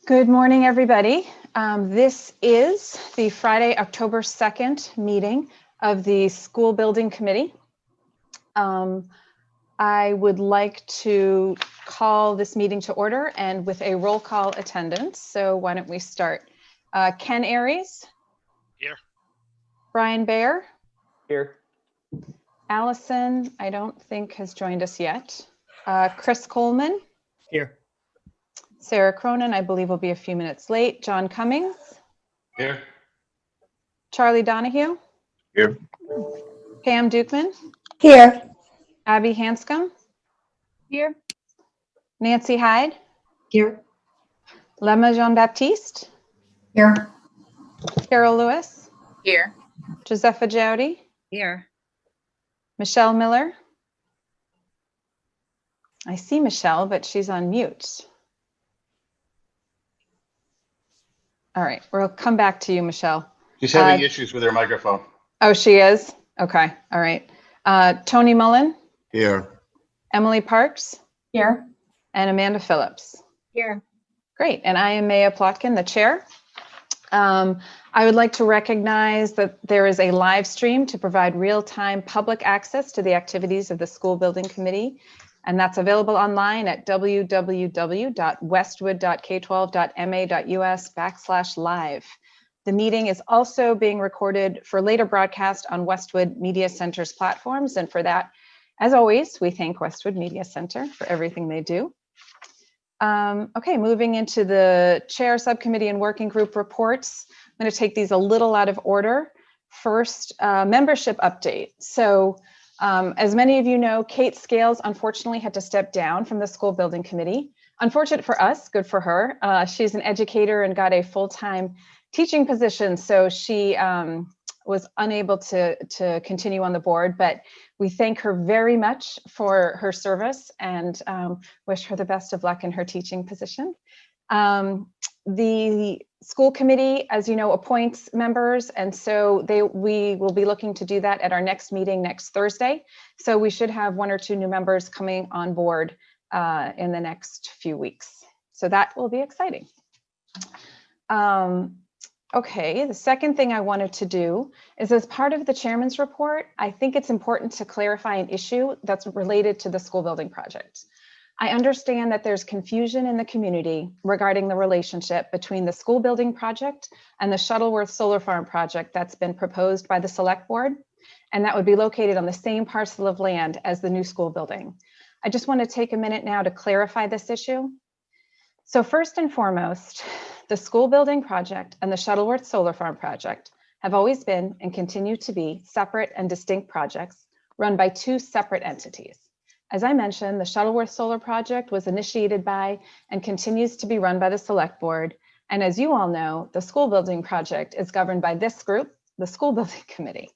Good morning, everybody. This is the Friday, October 2nd meeting of the School Building Committee. I would like to call this meeting to order and with a roll call attendance. So why don't we start? Ken Aries? Here. Brian Baer? Here. Allison, I don't think has joined us yet. Chris Coleman? Here. Sarah Cronin, I believe, will be a few minutes late. John Cummings? Here. Charlie Donahue? Here. Pam Dukeman? Here. Abby Hanscom? Here. Nancy Hyde? Here. Lemma Jean-Baptiste? Here. Carol Lewis? Here. Josepha Jowdy? Here. Michelle Miller? I see Michelle, but she's on mute. All right, we'll come back to you, Michelle. She's having issues with her microphone. Oh, she is? Okay, all right. Tony Mullen? Here. Emily Parks? Here. And Amanda Phillips? Here. Great, and I am Maya Plotkin, the chair. I would like to recognize that there is a live stream to provide real-time public access to the activities of the School Building Committee, and that's available online at www.westwood.k12.ma.us/live. The meeting is also being recorded for later broadcast on Westwood Media Center's platforms, and for that, as always, we thank Westwood Media Center for everything they do. Okay, moving into the chair, subcommittee, and working group reports. I'm going to take these a little out of order. First, membership update. So as many of you know, Kate Scales unfortunately had to step down from the School Building Committee. Unfortunate for us, good for her. She's an educator and got a full-time teaching position, so she was unable to continue on the board, but we thank her very much for her service and wish her the best of luck in her teaching position. The school committee, as you know, appoints members, and so we will be looking to do that at our next meeting next Thursday. So we should have 1 or 2 new members coming on board in the next few weeks. So that will be exciting. Okay, the second thing I wanted to do is, as part of the chairman's report, I think it's important to clarify an issue that's related to the school building project. I understand that there's confusion in the community regarding the relationship between the school building project and the Shuttleworth Solar Farm project that's been proposed by the select board, and that would be located on the same parcel of land as the new school building. I just want to take a minute now to clarify this issue. So first and foremost, the school building project and the Shuttleworth Solar Farm project have always been and continue to be separate and distinct projects run by 2 separate entities. As I mentioned, the Shuttleworth Solar project was initiated by and continues to be run by the select board. And as you all know, the school building project is governed by this group, the School Building Committee.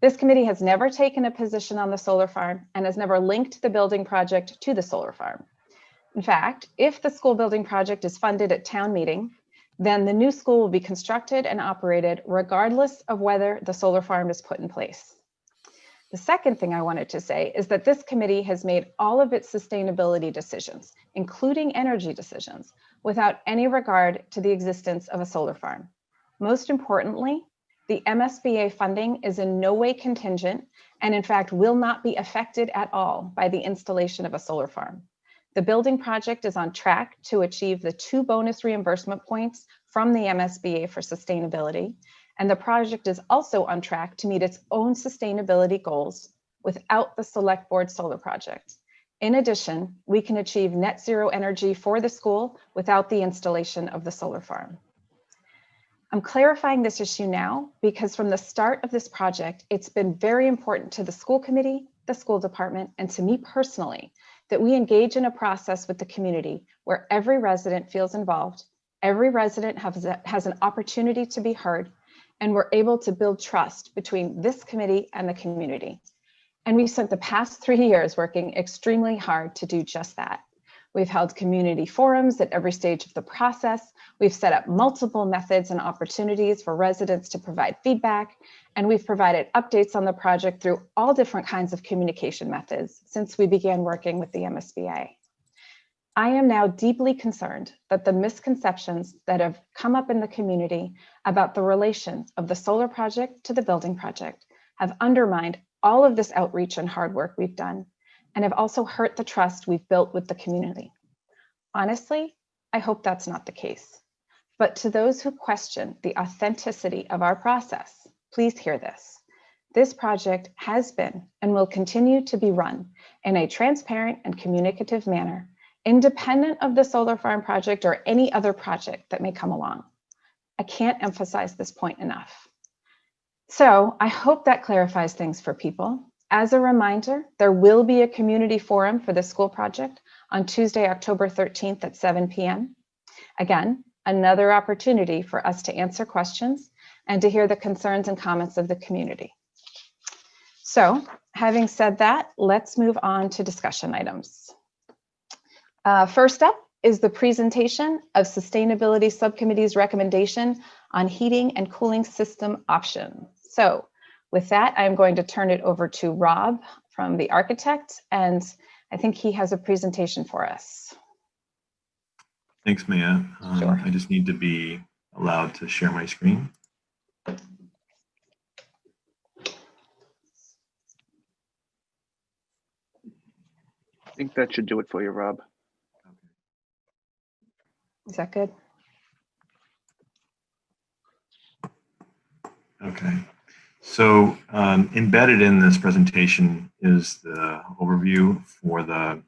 This committee has never taken a position on the solar farm and has never linked the building project to the solar farm. In fact, if the school building project is funded at town meeting, then the new school will be constructed and operated regardless of whether the solar farm is put in place. The second thing I wanted to say is that this committee has made all of its sustainability decisions, including energy decisions, without any regard to the existence of a solar farm. Most importantly, the MSBA funding is in no way contingent and in fact will not be affected at all by the installation of a solar farm. The building project is on track to achieve the 2 bonus reimbursement points from the MSBA for sustainability, and the project is also on track to meet its own sustainability goals without the select board solar project. In addition, we can achieve net zero energy for the school without the installation of the solar farm. I'm clarifying this issue now because from the start of this project, it's been very important to the school committee, the school department, and to me personally, that we engage in a process with the community where every resident feels involved, every resident has an opportunity to be heard, and we're able to build trust between this committee and the community. And we spent the past 3 years working extremely hard to do just that. We've held community forums at every stage of the process. We've set up multiple methods and opportunities for residents to provide feedback, and we've provided updates on the project through all different kinds of communication methods since we began working with the MSBA. I am now deeply concerned that the misconceptions that have come up in the community about the relation of the solar project to the building project have undermined all of this outreach and hard work we've done, and have also hurt the trust we've built with the community. Honestly, I hope that's not the case. But to those who question the authenticity of our process, please hear this. This project has been and will continue to be run in a transparent and communicative manner, independent of the solar farm project or any other project that may come along. I can't emphasize this point enough. So I hope that clarifies things for people. As a reminder, there will be a community forum for the school project on Tuesday, October 13th at 7 p.m. Again, another opportunity for us to answer questions and to hear the concerns and comments of the community. So having said that, let's move on to discussion items. First up is the presentation of Sustainability Subcommittee's recommendation on heating and cooling system options. So with that, I'm going to turn it over to Rob from the architect, and I think he has a presentation for us. Thanks, Maya. Sure. I just need to be allowed to share my screen. I think that should do it for you, Rob. Is that good? Okay. So embedded in this presentation is the overview for the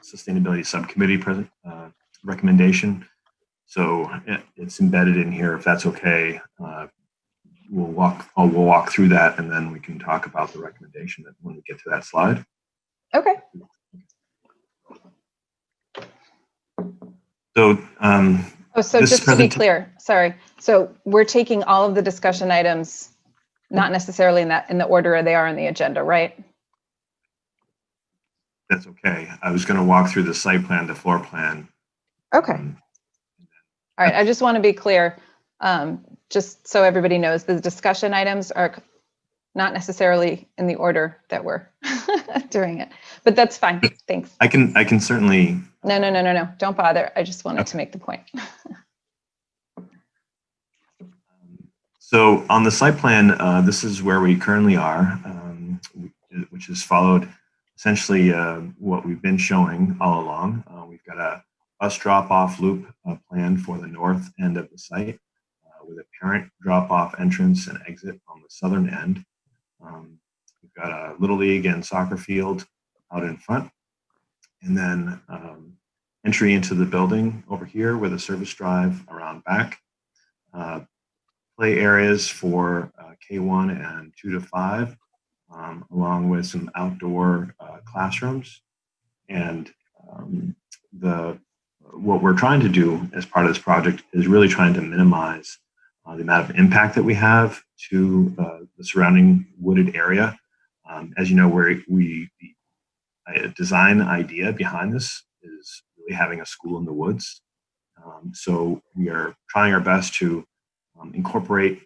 Sustainability Subcommittee recommendation. So it's embedded in here. If that's okay, we'll walk through that, and then we can talk about the recommendation when we get to that slide. Okay. So, so just to be clear, sorry. So we're taking all of the discussion items, not necessarily in the order they are in the agenda, right? That's okay. I was going to walk through the site plan, the floor plan. Okay. All right. I just want to be clear, just so everybody knows, the discussion items are not necessarily in the order that we're doing it, but that's fine. Thanks. I can certainly. No. Don't bother. I just wanted to make the point. So on the site plan, this is where we currently are, which has followed essentially what we've been showing all along. We've got a bus drop-off loop planned for the north end of the site with a parent drop-off entrance and exit on the southern end. We've got a Little League and soccer field out in front, and then entry into the building over here with a service drive around back. Play areas for K1 and 2 to 5, along with some outdoor classrooms. And what we're trying to do as part of this project is really trying to minimize the amount of impact that we have to the surrounding wooded area. As you know, the design idea behind this is really having a school in the woods. So we are trying our best to incorporate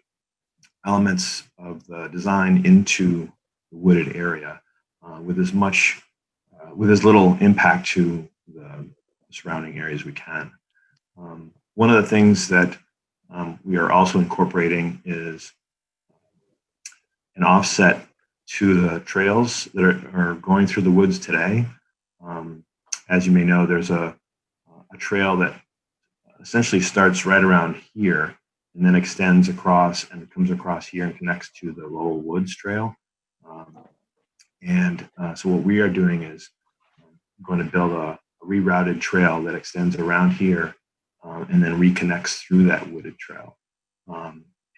elements of the design into the wooded area with as little impact to the surrounding areas we can. One of the things that we are also incorporating is an offset to the trails that are going through the woods today. As you may know, there's a trail that essentially starts right around here and then extends across and comes across here and connects to the Lowell Woods Trail. So what we are doing is going to build a rerouted trail that extends around here and then reconnects through that wooded trail.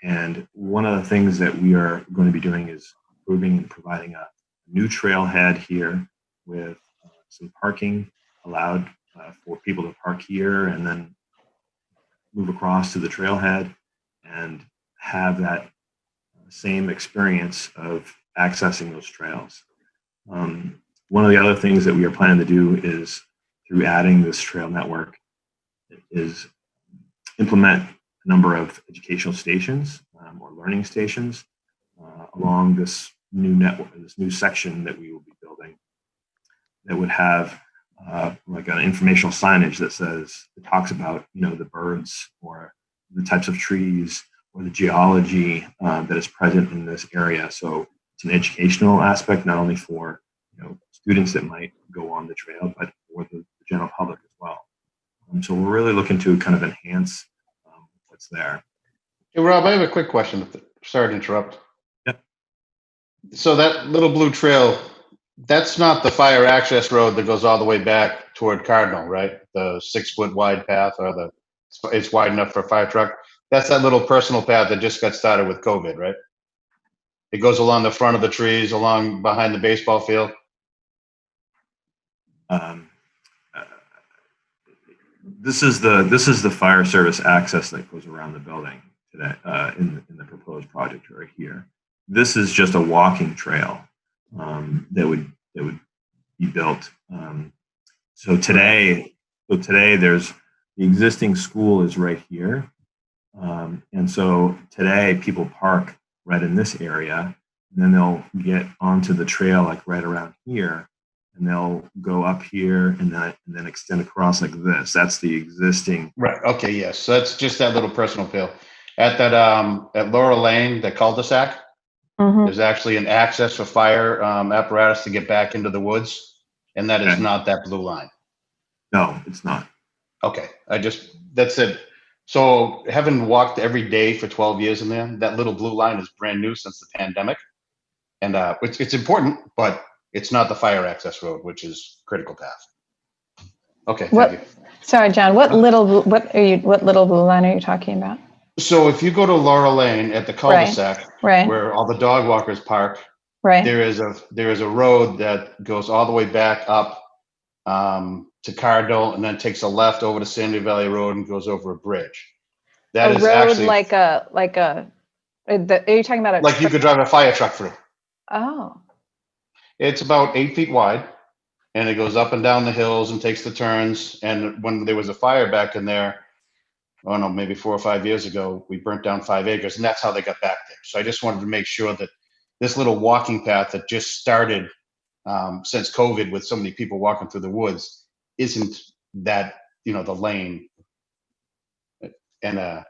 And one of the things that we are going to be doing is improving and providing a new trailhead here with some parking allowed for people to park here and then move across to the trailhead and have that same experience of accessing those trails. One of the other things that we are planning to do is, through adding this trail network, is implement a number of educational stations or learning stations along this new network, this new section that we will be building, that would have like an informational signage that talks about, the birds or the types of trees or the geology that is present in this area. So it's an educational aspect, not only for, students that might go on the trail, but for the general public as well. So we're really looking to kind of enhance what's there. Hey, Rob, I have a quick question. Sorry to interrupt. Yep. So that little blue trail, that's not the fire access road that goes all the way back toward Cardinal, right? The 6-foot wide path, or it's wide enough for a fire truck. That's that little personal path that just got started with COVID, right? It goes along the front of the trees, along behind the baseball field. This is the fire service access that goes around the building today in the proposed project right here. This is just a walking trail that would be built. So today there's the existing school is right here, and so today people park right in this area, and then they'll get onto the trail like right around here, and they'll go up here and then extend across like this. That's the existing. Right. Okay. Yes. So that's just that little personal trail. At that at Laurel Lane, the cul-de-sac, there's actually an access for fire apparatus to get back into the woods, and that is not that blue line. No, it's not. Okay. That's it. So having walked every day for 12 years in there, that little blue line is brand new since the pandemic, and it's important, but it's not the fire access road, which is critical path. Okay. Thank you. Sorry, John. What little blue line are you talking about? So if you go to Laurel Lane at the cul-de-sac, Right. where all the dog walkers park, Right. there is a road that goes all the way back up to Cardinal, and then takes a left over to Sandy Valley Road and goes over a bridge. That A is road actually are you talking about like you could drive a fire truck through. Oh. It's about 8 feet wide, and it goes up and down the hills and takes the turns. And when there was a fire back in there, oh no, maybe 4 or 5 years ago, we burnt down 5 acres, and that's how they got back there. So I just wanted to make sure that this little walking path that just started since COVID, with so many people walking through the woods, isn't that, the lane. And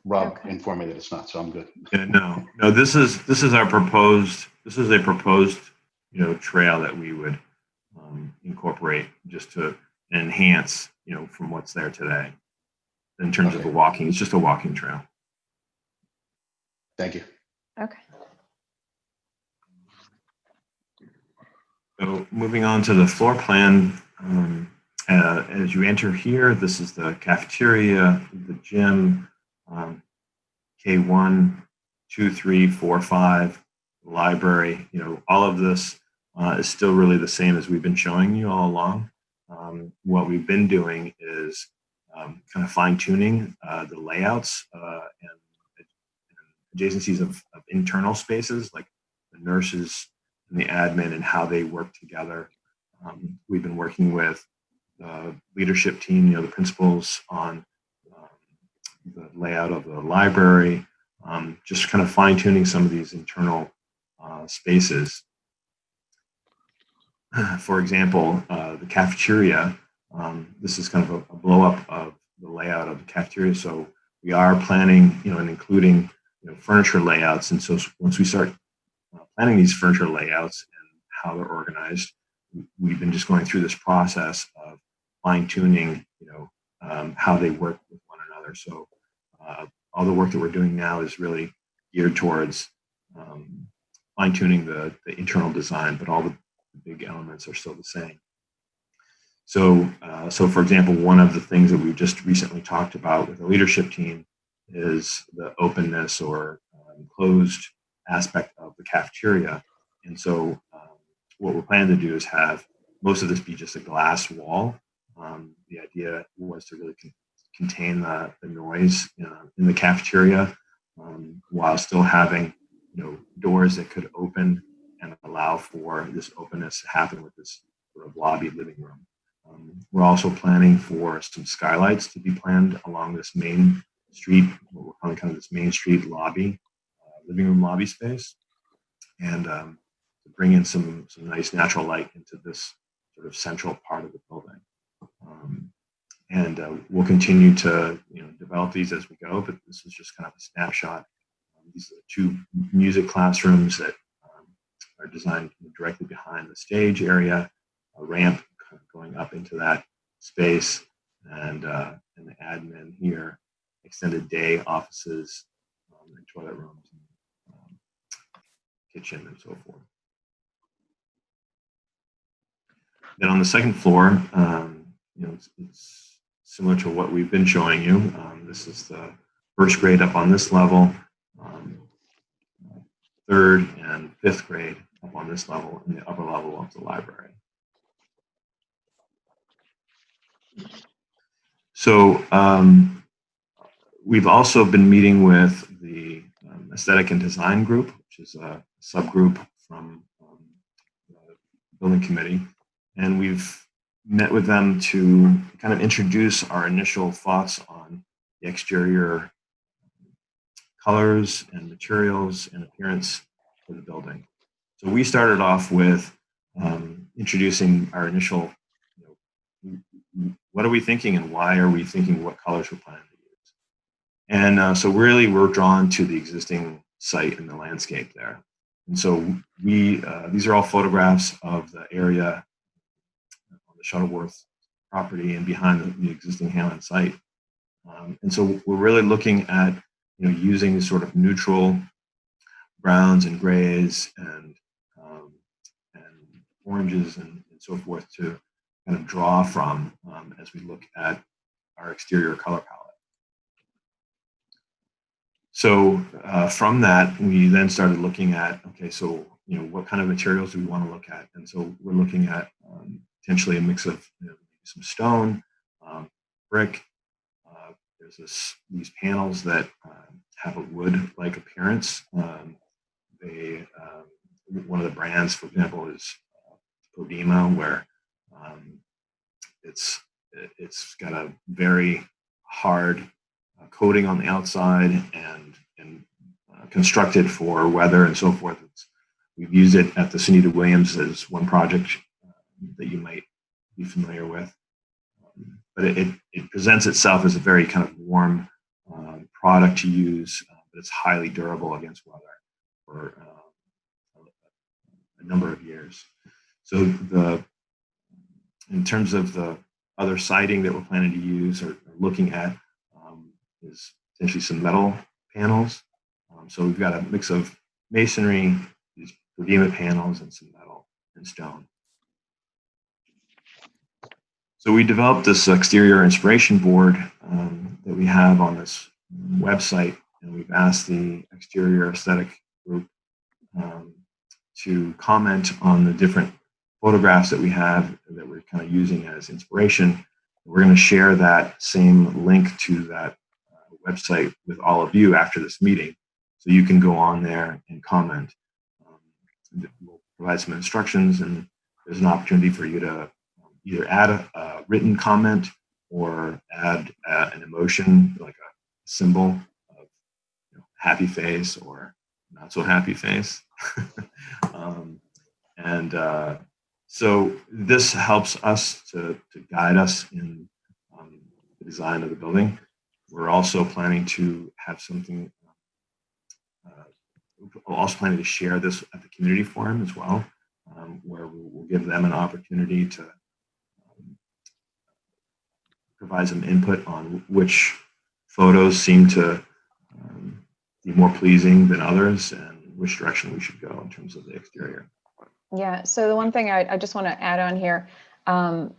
Rob informed me that it's not, so I'm good. Yeah, no. This is a proposed trail that we would incorporate just to enhance from what's there today. In terms of the walking, it's just a walking trail. Thank you. Okay. So moving on to the floor plan, as you enter here, this is the cafeteria, the gym, K1, 2, 3, 4, 5, library. All of this is still really the same as we've been showing you all along. What we've been doing is kind of fine-tuning the layouts and adjacencies of internal spaces, like the nurses and the admin and how they work together. We've been working with the leadership team, the principals, on the layout of the library, just kind of fine-tuning some of these internal spaces. For example, the cafeteria, this is kind of a blow-up of the layout of the cafeteria. So we are planning, and including furniture layouts. And so once we start planning these furniture layouts and how they're organized, we've been just going through this process of fine-tuning, how they work with one another. So all the work that we're doing now is really geared towards fine-tuning the internal design, but all the big elements are still the same. So for example, one of the things that we've just recently talked about with the leadership team is the openness or closed aspect of the cafeteria. And so what we're planning to do is have most of this be just a glass wall. The idea was to really contain the noise in the cafeteria while still having doors that could open and allow for this openness to happen with this sort of lobby living room. We're also planning for some skylights to be planned along this main street, what we're calling kind of this main street lobby, living room lobby space, and to bring in some nice natural light into this sort of central part of the building. we'll continue to develop these as we go. But this is just kind of a snapshot. These are the two music classrooms that are designed directly behind the stage area, a ramp kind of going up into that space, and the admin here, extended day offices, and toilet rooms, and, kitchen, and so forth. Then on the second floor, it's similar to what we've been showing you. This is the first grade up on this level, third and fifth grade up on this level, in the upper level of the library. So we've also been meeting with the aesthetic and design group, which is a subgroup from the building committee. And we've met with them to kind of introduce our initial thoughts on the exterior colors and materials and appearance for the building. So we started off with introducing our initial, what are we thinking and why are we thinking what colors we're planning to use? And so really we're drawn to the existing site and the landscape there. And so these are all photographs of the area on the Shuttleworth property and behind the existing Hamlin site. And so we're really looking at using sort of neutral browns and grays and oranges and so forth to kind of draw from as we look at our exterior color palette. So from that, we then started looking at, okay, so what kind of materials do we want to look at? And so we're looking at potentially a mix of some stone, brick. There's these panels that have a wood-like appearance. One of the brands, for example, is Podima, where it's got a very hard coating on the outside and constructed for weather and so forth. We've used it at the Sunita Williams as one project that you might be familiar with. But it presents itself as a very kind of warm product to use, but it's highly durable against weather for a number of years. So in terms of the other siding that we're planning to use or looking at is potentially some metal panels. So we've got a mix of masonry, these Podima panels, and some metal and stone. So we developed this exterior inspiration board that we have on this website, and we've asked the exterior aesthetic group to comment on the different photographs that we have that we're kind of using as inspiration. We're going to share that same link to that website with all of you after this meeting, so you can go on there and comment. We'll provide some instructions, and there's an opportunity for you to either add a written comment or add an emotion, like a symbol of happy face or not so happy face. So this helps us to guide us in the design of the building. We're also planning to have something, we're also planning to share this at the community forum as well, where we'll give them an opportunity to provide some input on which photos seem to be more pleasing than others and which direction we should go in terms of the exterior. Yeah, so the one thing I just want to add on here,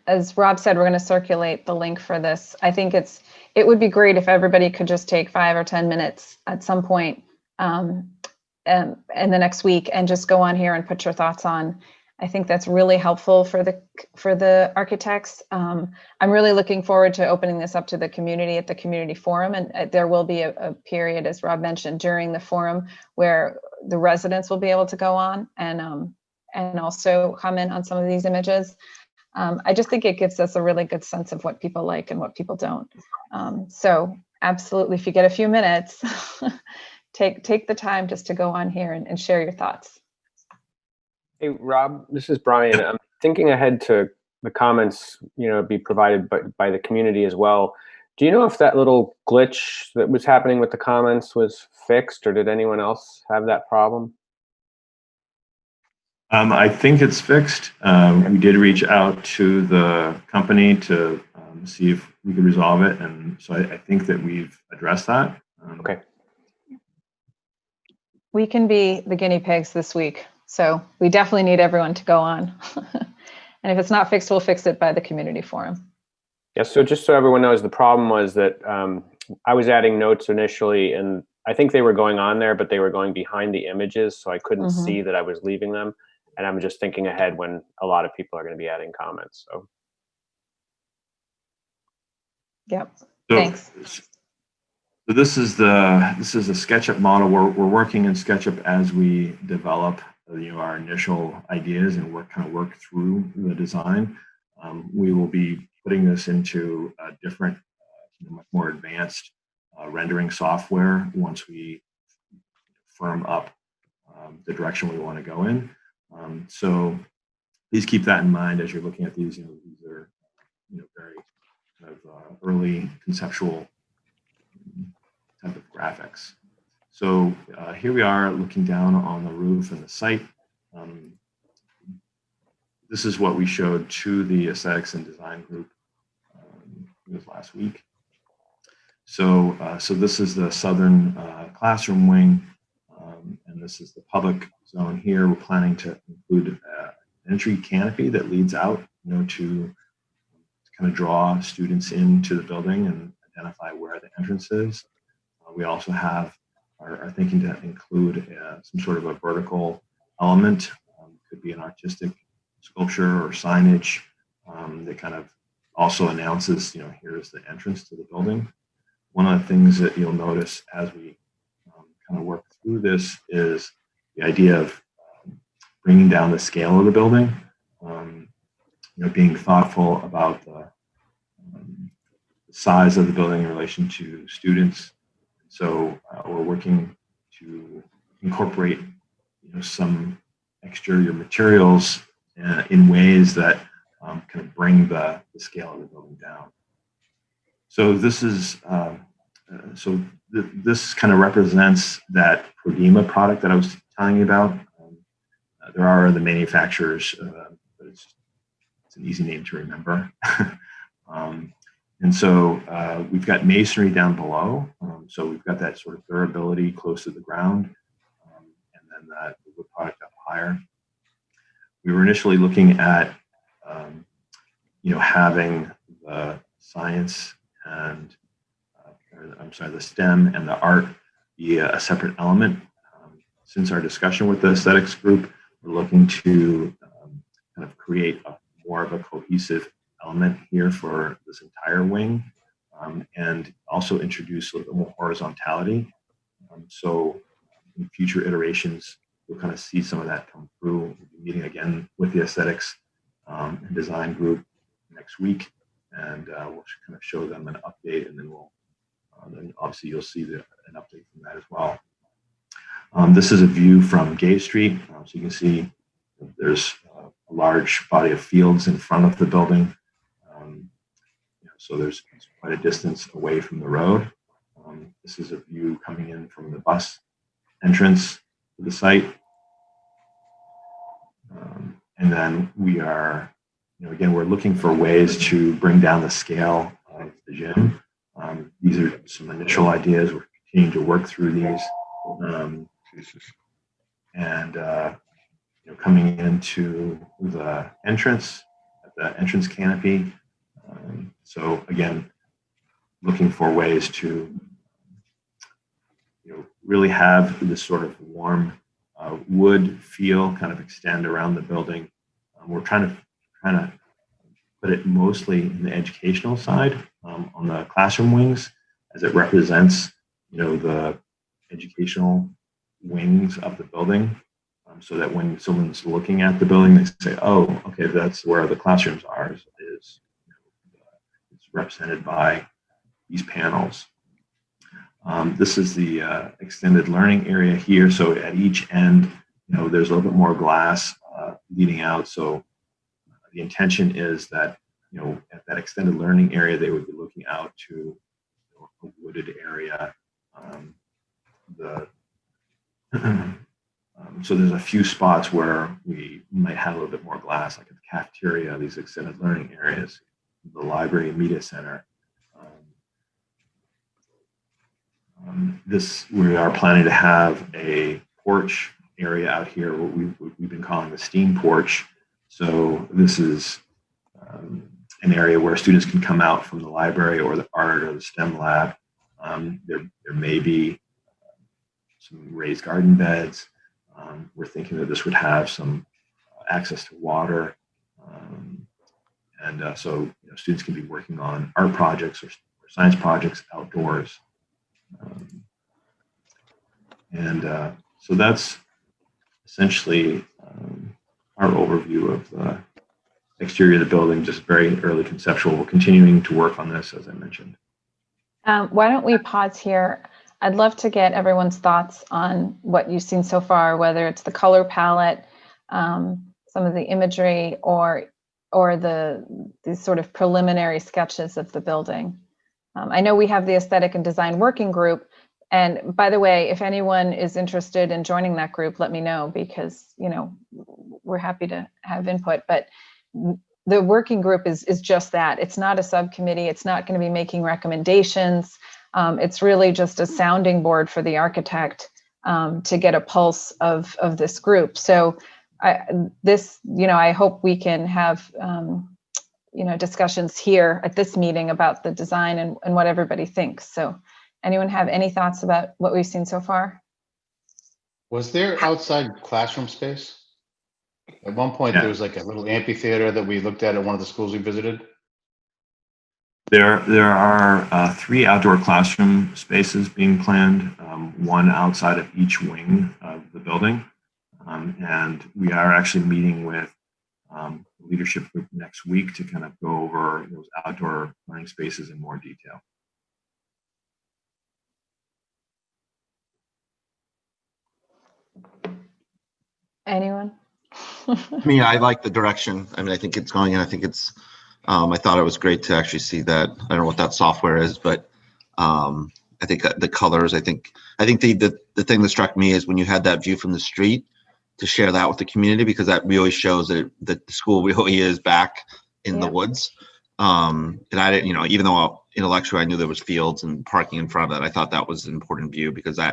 as Rob said, we're going to circulate the link for this. I think it would be great if everybody could just take 5 or 10 minutes at some point in the next week and just go on here and put your thoughts on. I think that's really helpful for the architects. I'm really looking forward to opening this up to the community at the community forum, and there will be a period, as Rob mentioned, during the forum where the residents will be able to go on and also comment on some of these images. I just think it gives us a really good sense of what people like and what people don't. So absolutely, if you get a few minutes, take the time just to go on here and share your thoughts. Hey, Rob, this is Brian. I'm thinking ahead to the comments, be provided by the community as well. Do you know if that little glitch that was happening with the comments was fixed, or did anyone else have that problem? I think it's fixed. We did reach out to the company to see if we could resolve it, and so I think that we've addressed that. Okay. We can be the guinea pigs this week, so we definitely need everyone to go on. And if it's not fixed, we'll fix it by the community forum. Yeah, so just so everyone knows, the problem was that I was adding notes initially, and I think they were going on there, but they were going behind the images, so I couldn't see that I was leaving them. And I'm just thinking ahead when a lot of people are going to be adding comments. So. Yep. Thanks. So this is a SketchUp model. We're working in SketchUp as we develop our initial ideas and work through the design. We will be putting this into a different, much more advanced rendering software once we firm up the direction we want to go in. So please keep that in mind as you're looking at these. These are very kind of early conceptual type of graphics. So here we are looking down on the roof and the site. This is what we showed to the aesthetics and design group last week. So this is the southern classroom wing, and this is the public zone here. We're planning to include an entry canopy that leads out, to kind of draw students into the building and identify where the entrance is. We also are thinking to include some sort of a vertical element. Could be an artistic sculpture or signage that kind of also announces, here's the entrance to the building. One of the things that you'll notice as we kind of work through this is the idea of bringing down the scale of the building, being thoughtful about the size of the building in relation to students. So we're working to incorporate, some exterior materials in ways that kind of bring the scale of the building down. So this is this kind of represents that Prodema product that I was telling you about. There are other manufacturers, but it's an easy name to remember. And so we've got masonry down below. So we've got that sort of durability close to the ground, and then that wood product up higher. We were initially looking at, having the science and, the STEM and the art be a separate element. Since our discussion with the aesthetics group, we're looking to kind of create more of a cohesive element here for this entire wing, and also introduce a little bit more horizontality. So in future iterations, we'll kind of see some of that come through. We'll be meeting again with the aesthetics and design group next week, and we'll kind of show them an update, and then then obviously you'll see an update from that as well. This is a view from Gay Street, so you can see there's a large body of fields in front of the building. So there's quite a distance away from the road. This is a view coming in from the bus entrance to the site. And then we are, again, we're looking for ways to bring down the scale of the gym. These are some initial ideas. We're continuing to work through these. Coming into the entrance, at the entrance canopy. So again, looking for ways to, really have this sort of warm wood feel kind of extend around the building. We're trying to put it mostly in the educational side on the classroom wings, as it represents, the educational wings of the building, so that when someone's looking at the building, they say, "Oh, okay, that's where the classrooms are." It's represented by these panels. This is the extended learning area here. So at each end, there's a little bit more glass leading out. So the intention is that, at that extended learning area, they would be looking out to a wooded area. So there's a few spots where we might have a little bit more glass, like at the cafeteria, these extended learning areas, the library and media center. We are planning to have a porch area out here, what we've been calling the STEAM porch. So this is an area where students can come out from the library or the art or the STEM lab. There may be some raised garden beds. We're thinking that this would have some access to water. So students can be working on art projects or science projects outdoors. So that's essentially our overview of the exterior of the building, just very early conceptual. We're continuing to work on this, as I mentioned. Why don't we pause here? I'd love to get everyone's thoughts on what you've seen so far, whether it's the color palette, some of the imagery, or the sort of preliminary sketches of the building. I know we have the Aesthetic and Design Working Group. And by the way, if anyone is interested in joining that group, let me know, because, we're happy to have input. But the working group is just that. It's not a subcommittee. It's not going to be making recommendations. It's really just a sounding board for the architect to get a pulse of this group. So I hope we can have discussions here at this meeting about the design and what everybody thinks. So anyone have any thoughts about what we've seen so far? Was there outside classroom space? At one point, there was like a little amphitheater that we looked at one of the schools we visited. There are 3 outdoor classroom spaces being planned, one outside of each wing of the building. And we are actually meeting with the leadership group next week to kind of go over those outdoor learning spaces in more detail. Anyone? I like the direction. I think it's going in. I think it's, I thought it was great to actually see that. I don't know what that software is, but I think the colors, I think the thing that struck me is when you had that view from the street, to share that with the community, because that really shows that the school really is back in the woods. And I didn't, even though intellectually I knew there was fields and parking in front of it, I thought that was an important view, because I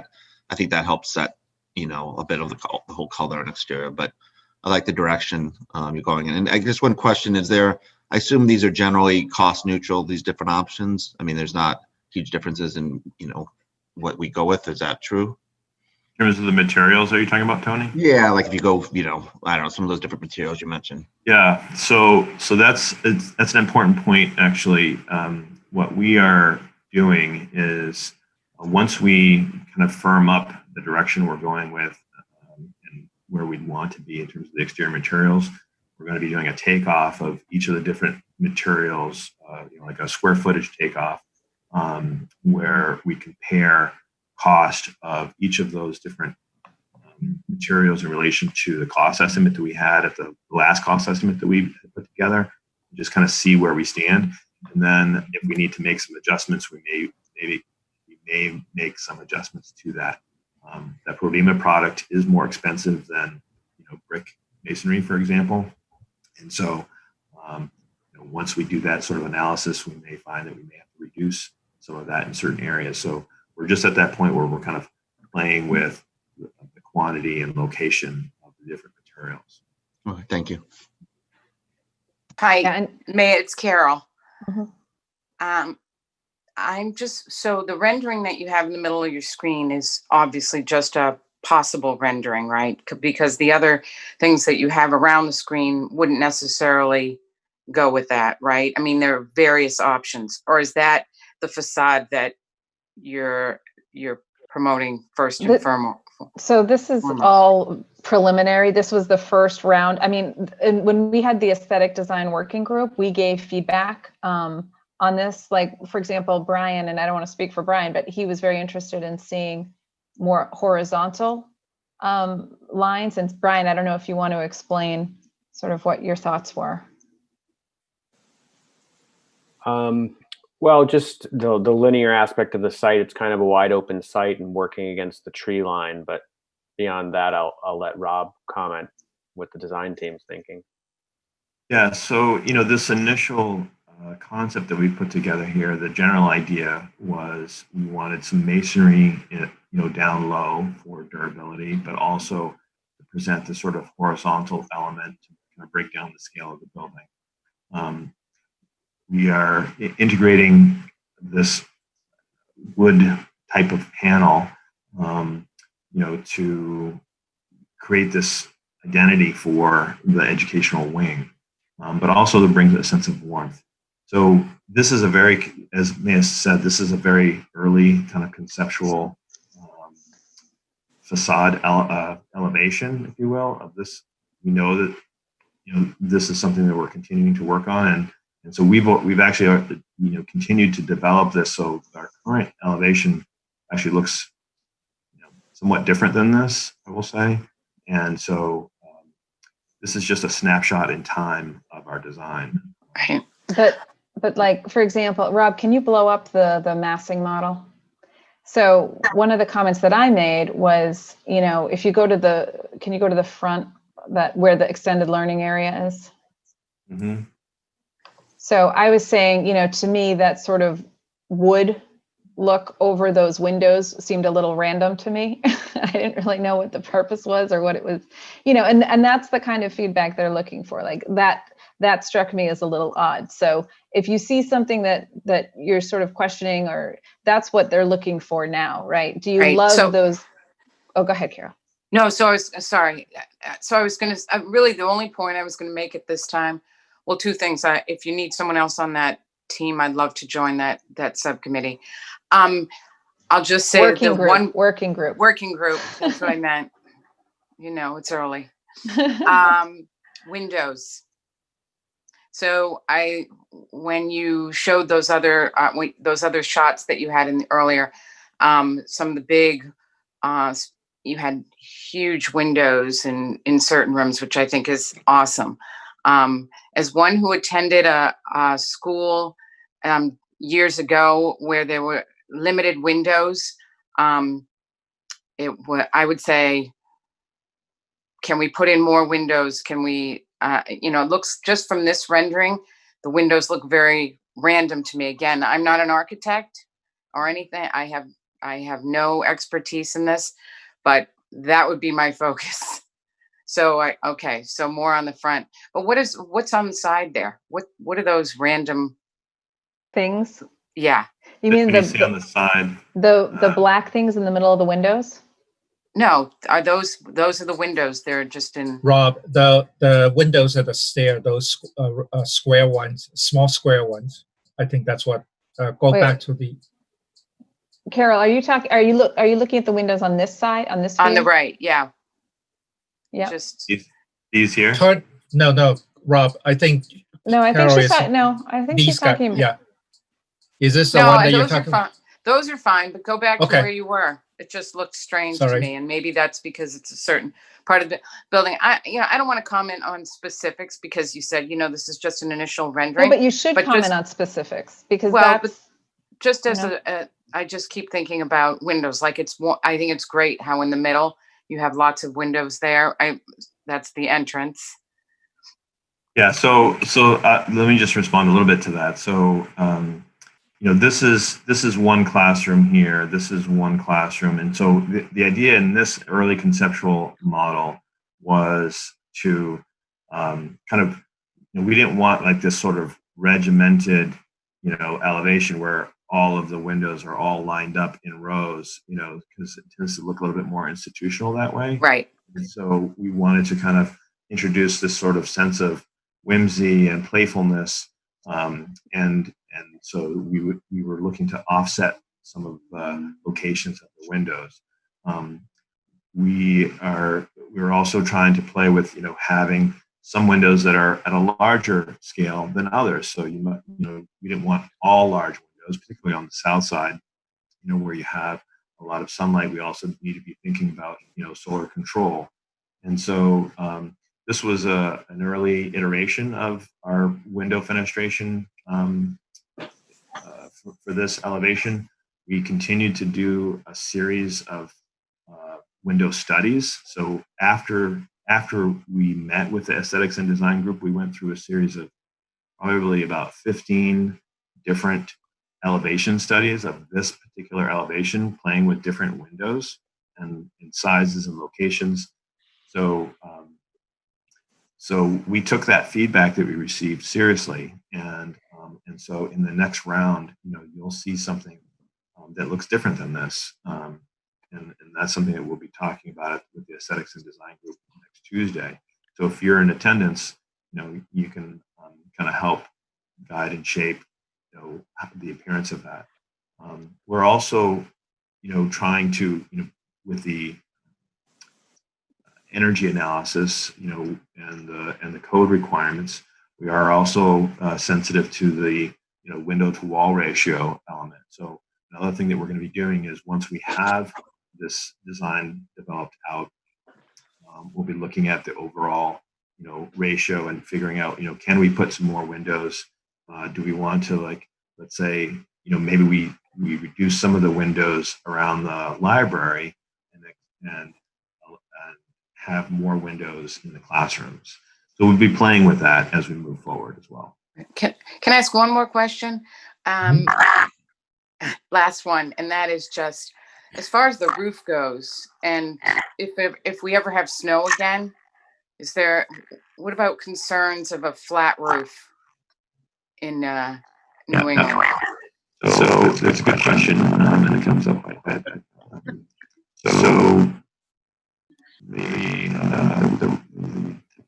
think that helps set, a bit of the whole color and exterior. But I like the direction you're going in. And I guess one question is I assume these are generally cost neutral, these different options. There's not huge differences in, what we go with. Is that true? In terms of the materials, are you talking about, Tony? Yeah, like if you go, I don't know, some of those different materials you mentioned. Yeah, so that's an important point, actually. What we are doing is once we kind of firm up the direction we're going with and where we'd want to be in terms of the exterior materials, we're going to be doing a takeoff of each of the different materials, like a square footage takeoff, where we compare cost of each of those different materials in relation to the cost estimate that we had at the last cost estimate that we put together, just kind of see where we stand. And then if we need to make some adjustments, we may make some adjustments to that. That Provima product is more expensive than brick masonry, for example. And so once we do that sort of analysis, we may find that we may have to reduce some of that in certain areas. So we're just at that point where we're kind of playing with the quantity and location of the different materials. Okay, thank you. Hi, it's Carol. Mm-hmm. So the rendering that you have in the middle of your screen is obviously just a possible rendering, right? Because the other things that you have around the screen wouldn't necessarily go with that, right? There are various options. Or is that the facade that you're promoting first and foremost? So this is all preliminary. This was the first round. When we had the Aesthetic Design Working Group, we gave feedback on this. Like, for example, Brian, and I don't want to speak for Brian, but he was very interested in seeing more horizontal lines. And Brian, I don't know if you want to explain sort of what your thoughts were. Well, just the linear aspect of the site. It's kind of a wide open site and working against the tree line. But beyond that, I'll let Rob comment what the design team's thinking. Yeah, so this initial concept that we put together here, the general idea was we wanted some masonry, down low for durability, but also to present this sort of horizontal element to kind of break down the scale of the building. We are integrating this wood type of panel, to create this identity for the educational wing, but also to bring a sense of warmth. So this is as Maya said, this is a very early kind of conceptual facade elevation, if you will, of this. We know that this is something that we're continuing to work on, and so we've actually continued to develop this. So our current elevation actually looks somewhat different than this, I will say, and so this is just a snapshot in time of our design. Right. But like, for example, Rob, can you blow up the massing model? So one of the comments that I made was, if you go to can you go to the front, that where the extended learning area is? Mm-hmm. So I was saying, to me, that sort of wood look over those windows seemed a little random to me. I didn't really know what the purpose was or what it was, and that's the kind of feedback they're looking for. Like that struck me as a little odd. So if you see something that you're sort of questioning, or that's what they're looking for now, right? Do you love those? Oh, go ahead, Carol. No, so I was sorry. So I was going to really the only point I was going to make at this time. Well, two things. If you need someone else on that team, I'd love to join that subcommittee. I'll just say working group. Working group. That's what I meant. It's early. Windows. So when you showed those other shots that you had in earlier, some of the big, you had huge windows in certain rooms, which I think is awesome. As one who attended a school years ago where there were limited windows, I would say, can we put in more windows? Can we? It looks just from this rendering, the windows look very random to me. Again, I'm not an architect or anything. I have no expertise in this, but that would be my focus. So so more on the front. But what's on the side there? What are those random things? Yeah. You mean on the side? The black things in the middle of the windows? No, are those are the windows? They're just in. Rob, the windows at the stair, those square ones, small square ones. I think that's what. Go back to the. Carol, are you talking? Are you looking at the windows on this side, on this? On the right, yeah. Yeah. Just these here. No, Rob. I think. No, I think she's talking. No, I think she's talking. Yeah. Is this the one that you're talking? Those are fine, but go back to where you were. It just looked strange to me, and maybe that's because it's a certain part of the building. I don't want to comment on specifics because you said, this is just an initial rendering. No, but you should comment on specifics because but just as I just keep thinking about windows. Like I think it's great how in the middle you have lots of windows there. That's the entrance. Yeah. So let me just respond a little bit to that. So. This is one classroom here. This is one classroom. And so the idea in this early conceptual model was to kind of, we didn't want like this sort of regimented, elevation where all of the windows are all lined up in rows, because it tends to look a little bit more institutional that way. Right. And so we wanted to kind of introduce this sort of sense of whimsy and playfulness. And so we were looking to offset some of the locations of the windows. We were also trying to play with having some windows that are at a larger scale than others. So we didn't want all large windows, particularly on the south side, where you have a lot of sunlight. We also need to be thinking about solar control. And so this was an early iteration of our window fenestration for this elevation, we continued to do a series of window studies. So after we met with the aesthetics and design group, we went through a series of probably about 15 different elevation studies of this particular elevation, playing with different windows and sizes and locations. So so we took that feedback that we received seriously, and so in the next round, you'll see something that looks different than this, and that's something that we'll be talking about with the aesthetics and design group next Tuesday. So if you're in attendance, you can kind of help guide and shape, the appearance of that. We're also, trying to, with the energy analysis, and the code requirements, we are also sensitive to the, window to wall ratio element. So another thing that we're going to be doing is once we have this design developed out, we'll be looking at the overall, ratio and figuring out, can we put some more windows? Do we want to, like, let's say, maybe we reduce some of the windows around the library and have more windows in the classrooms. So we'll be playing with that as we move forward as well. Can I ask one more question? Last one, and that is just as far as the roof goes, and if we ever have snow again, what about concerns of a flat roof in New England? So that's a good question, and it comes up quite a bit. So the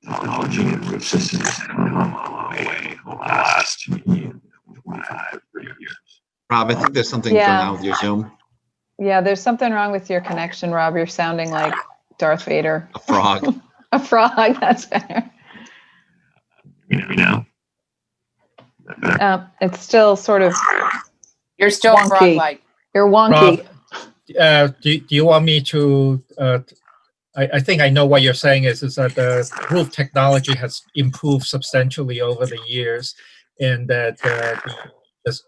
technology and roof systems have come a long way over the last 25, 30 years. Rob, I think there's something going on with your Zoom. Yeah, there's something wrong with your connection, Rob. You're sounding like Darth Vader. A frog. A frog, that's better. It's still sort of You're still wonky. frog-like. You're wonky. Rob, do you want me to, I think I know what you're saying is that the roof technology has improved substantially over the years, and that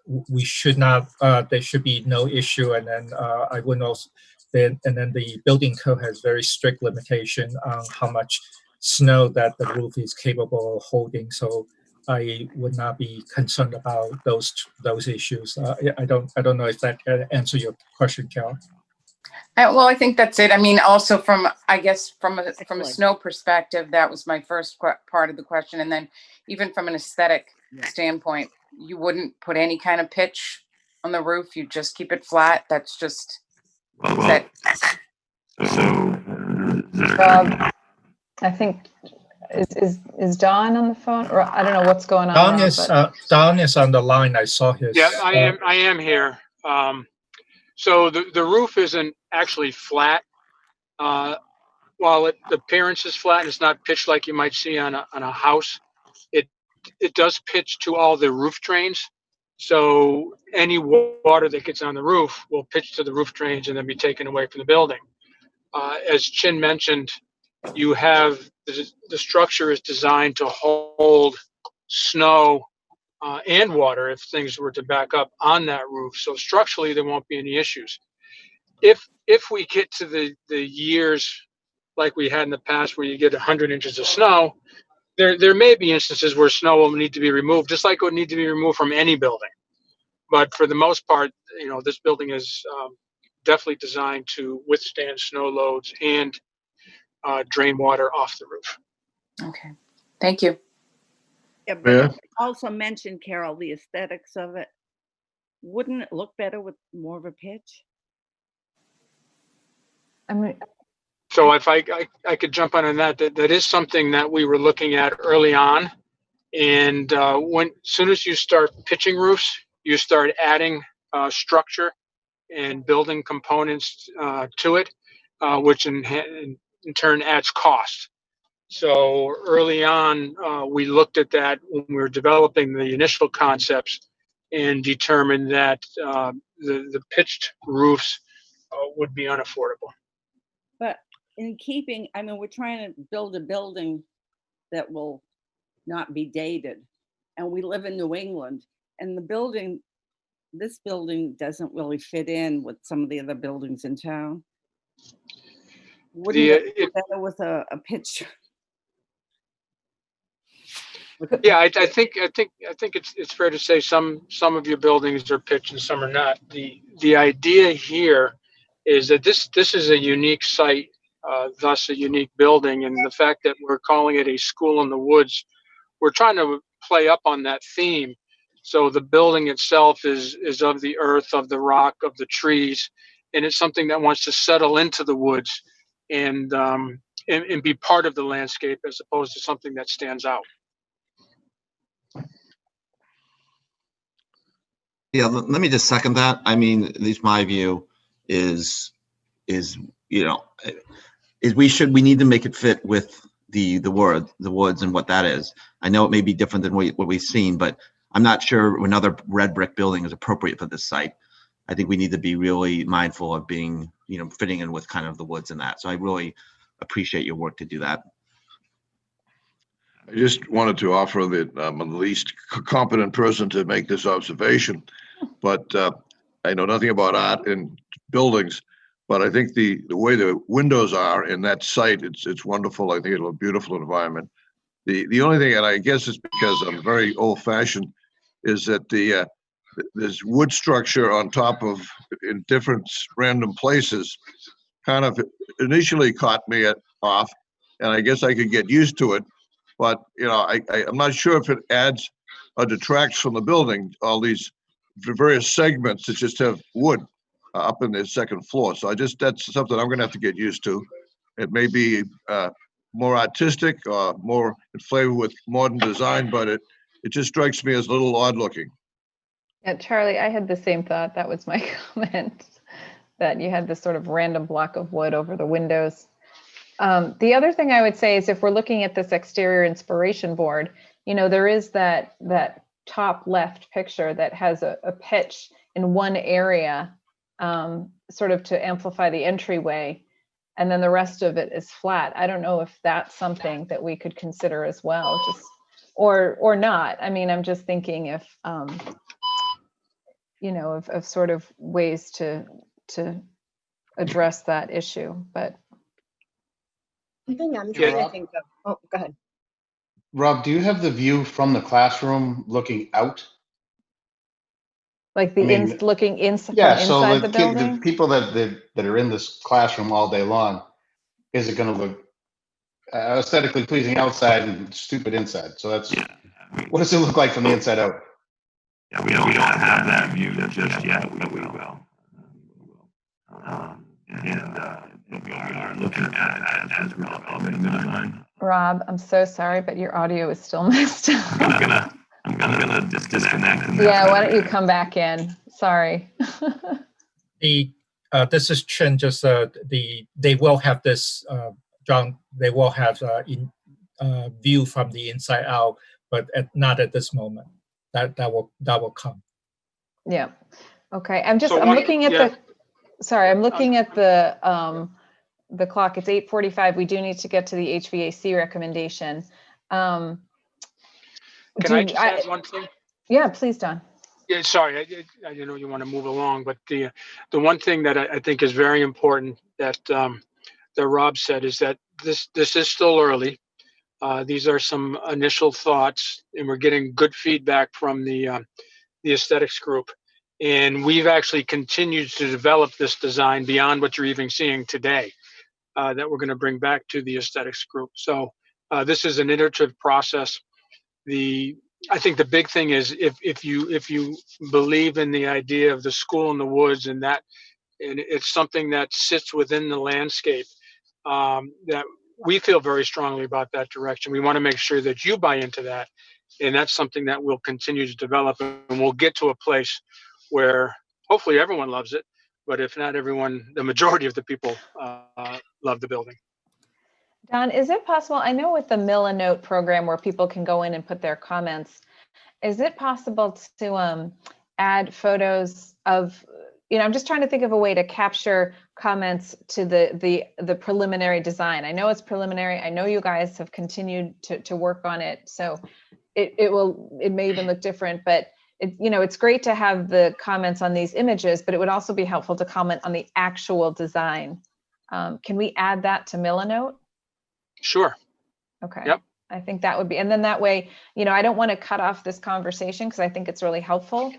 we should not, there should be no issue, and then I would also, and then the building code has very strict limitation on how much snow that the roof is capable of holding. So I would not be concerned about those issues. I don't know if that can answer your question, Carol. Well, I think that's it. I mean, also from a snow perspective, that was my first part of the question, and then even from an aesthetic standpoint, you wouldn't put any kind of pitch on the roof. You just keep it flat. That's just Rob, I think is Don on the phone, or I don't know what's going on. Don is on the line. I saw his. Yeah, I am here. So the roof isn't actually flat. While the appearance is flat and it's not pitched like you might see on a house, it does pitch to all the roof drains. So any water that gets on the roof will pitch to the roof drains and then be taken away from the building. As Chin mentioned, you have the structure is designed to hold snow and water if things were to back up on that roof. So structurally, there won't be any issues. If we get to the years like we had in the past where you get 100 inches of snow, there may be instances where snow will need to be removed, just like it would need to be removed from any building. But for the most part, this building is definitely designed to withstand snow loads and drain water off the roof. okay. Thank you. Yeah, but also mentioned, Carol, the aesthetics of it. Wouldn't it look better with more of a pitch? I mean, So if I could jump on that is something that we were looking at early on. And as soon as you start pitching roofs, you start adding structure and building components to it, which in turn adds cost. So early on, we looked at that when we were developing the initial concepts and determined that the pitched roofs would be unaffordable. But in keeping, I mean, we're trying to build a building that will not be dated. And we live in New England, and the building this building doesn't really fit in with some of the other buildings in town. Wouldn't it be better with a pitch? Yeah, I think it's fair to say some of your buildings are pitched and some are not. The idea here is that this is a unique site, thus a unique building, and the fact that we're calling it a school in the woods, we're trying to play up on that theme. So the building itself is of the earth, of the rock, of the trees, and it's something that wants to settle into the woods and be part of the landscape as opposed to something that stands out. Yeah, let me just second that. I mean, at least my view is you know, is we need to make it fit with the woods and what that is. I know it may be different than what we've seen, but I'm not sure another red brick building is appropriate for this site. I think we need to be really mindful of being, fitting in with kind of the woods and that. So I really appreciate your work to do that. I just wanted to offer that I'm the least competent person to make this observation, but I know nothing about art and buildings, but I think the way the windows are in that site, it's wonderful. I think it'll be a beautiful environment. The only thing, and I guess it's because I'm very old-fashioned, is that this wood structure on top of in different random places kind of initially caught me off, and I guess I could get used to it. But I'm not sure if it adds or detracts from the building, all these various segments that just have wood up in the second floor. So that's something I'm going to have to get used to. It may be more artistic or more in flavor with modern design, but it just strikes me as a little odd looking. Yeah, Charlie, I had the same thought. That was my comment, that you had this sort of random block of wood over the windows. The other thing I would say is if we're looking at this exterior inspiration board, there is that top left picture that has a pitch in one area, sort of to amplify the entryway, and then the rest of it is flat. I don't know if that's something that we could consider as well, or not. I mean, I'm just thinking if, of sort of ways to address that issue, but. Something I'm trying to think of. Oh, go ahead. Rob, do you have the view from the classroom looking out? Like looking inside so the building? The people that are in this classroom all day long, is it going to look aesthetically pleasing outside and stupid inside? So that's what does it look like from the inside out? Yeah, we don't have that view just yet, but we will. We are looking at it as well. Rob, I'm so sorry, but your audio is still messed up. I'm gonna disconnect. Yeah, why don't you come back in? Sorry. This is Chen. Just they will have this, John. They will have view from the inside out, but not at this moment. That will come. Yeah. Okay. I'm looking at I'm looking at the clock. It's 8:45. We do need to get to the HVAC recommendation. Can I just add one thing? Yeah, please, Don. Yeah, sorry, I know you want to move along, but the one thing that I think is very important that Rob said is that this is still early. These are some initial thoughts, and we're getting good feedback from the aesthetics group. And we've actually continued to develop this design beyond what you're even seeing today, that we're going to bring back to the aesthetics group. So this is an iterative process. I think the big thing is if you believe in the idea of the school in the woods and it's something that sits within the landscape, that we feel very strongly about that direction. We want to make sure that you buy into that, and that's something that we'll continue to develop, and we'll get to a place where hopefully everyone loves it, but if not everyone, the majority of the people love the building. Don, is it possible, I know with the Mill a Note program where people can go in and put their comments, is it possible to add photos of, I'm just trying to think of a way to capture comments to the preliminary design. I know it's preliminary. I know you guys have continued to work on it. So it may even look different, but it's great to have the comments on these images, but it would also be helpful to comment on the actual design. Can we add that to Milanote? Sure. Okay. Yep. I think that would be, and then that way, I don't want to cut off this conversation because I think it's really helpful.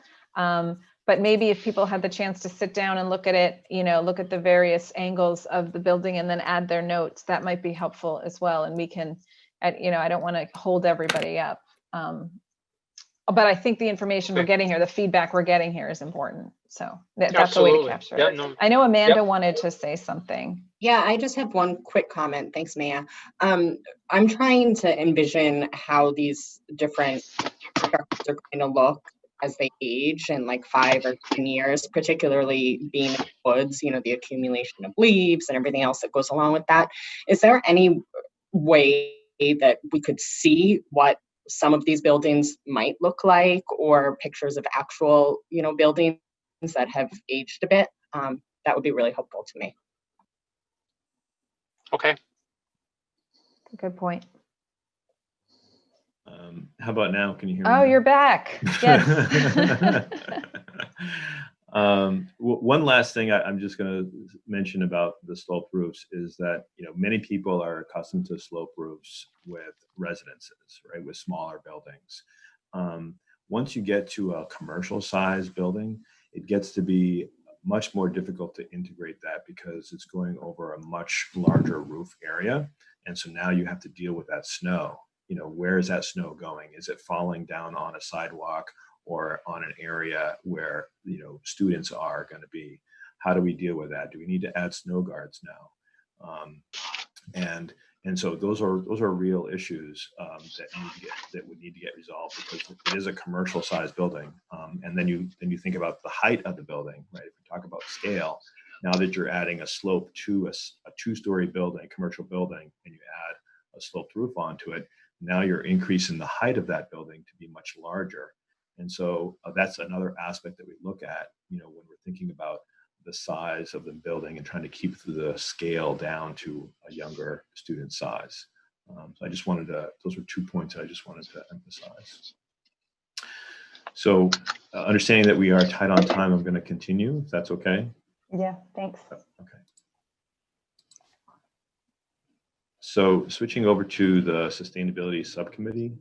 But maybe if people had the chance to sit down and look at it, look at the various angles of the building and then add their notes, that might be helpful as well. And we can, I don't want to hold everybody up. But I think the information we're getting here, the feedback we're getting here is important. So that's a way to capture it. No. I know Amanda wanted to say something. Yeah, I just have one quick comment. Thanks, Maya. I'm trying to envision how these different structures are going to look as they age in like 5 or 10 years, particularly being in the woods, the accumulation of leaves and everything else that goes along with that. Is there any way that we could see what some of these buildings might look like, or pictures of actual, buildings that have aged a bit? That would be really helpful to me. Okay. Good point. How about now? Can you hear me? Oh, you're back. Yes. One last thing I'm just going to mention about the slope roofs is that, many people are accustomed to slope roofs with residences, right, with smaller buildings. Once you get to a commercial size building, it gets to be much more difficult to integrate that because it's going over a much larger roof area. And so now you have to deal with that snow. Where is that snow going? Is it falling down on a sidewalk or on an area where, students are going to be? How do we deal with that? Do we need to add snow guards now? And so those are real issues that would need to get resolved because it is a commercial sized building. And then you think about the height of the building, right? If we talk about scale, now that you're adding a slope to a 2-story building, commercial building, and you add a sloped roof onto it, now you're increasing the height of that building to be much larger. And so that's another aspect that we look at, when we're thinking about the size of the building and trying to keep the scale down to a younger student size. So I just wanted those were 2 points I just wanted to emphasize. So understanding that we are tight on time, I'm going to continue, if that's okay. Yeah, thanks. Okay. So switching over to the Sustainability Subcommittee.